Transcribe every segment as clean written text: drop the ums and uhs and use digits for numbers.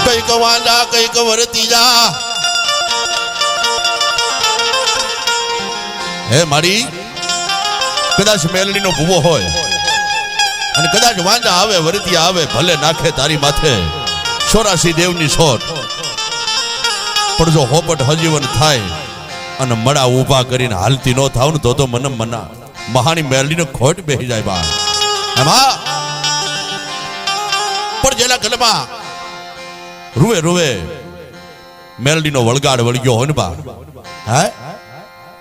કઈક વાંડા કઈક વરતી જા હે મારી કદાચ મેલડીનો ભૂવો હોય અને કદાચ વાંડા આવે વરતી આવે ભલે નાખે તારી માથે 84 દેવની સોટ પણ જો હોપટ હજીવન થાય અને મડા ઊભા કરીને હાલતી ન થાવ ને તો મને મના મહાની મેલડીને ખોટ બેહી જાય બા એમાં પણ જેના ગલમાં રૂવે રૂવે મેલડીનો વળગાડ વળગ્યો હોય ને બા હે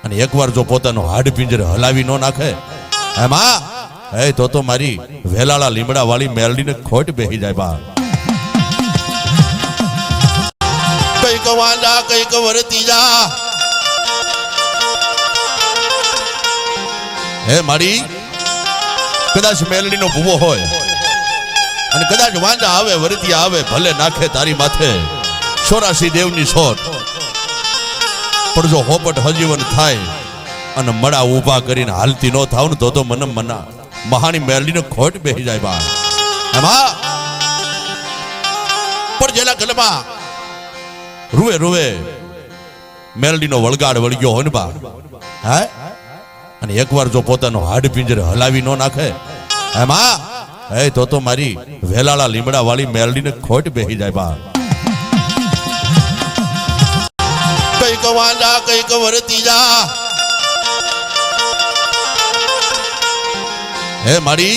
અને એકવાર જો પોતાનો હાડ પિંજરે હલાવી ન નાખે એમાં હે તો મારી વેલાળા લીમડા વાળી મેલડીને ખોટ બેહી જાય બા કઈક વાંડા કઈક વરતી જા હે મારી કદાચ મેલડીનો ભૂવો હોય અને કદાચ વાંડા આવે વરતી આવે ભલે નાખે તારી માથે 84 દેવની સોટ પણ જો હોપટ હજીવન થાય અને મડા ઊભા કરીને હાલતી ન થાવ ને તો મને મના મહાની મેલડીને ખોટ બેહી જાય બા એમાં પણ જેના ગલમાં રૂવે રૂવે મેલડીનો વળગાડ વળગ્યો હોય ને બા હે અને એકવાર જો પોતાનો હાડ પિંજરે હલાવી ન નાખે એમાં હે તો મારી વેલાળા લીમડા વાળી મેલડીને ખોટ બેહી જાય બા કઈક વાંડા કઈક વરતી જા હે મારી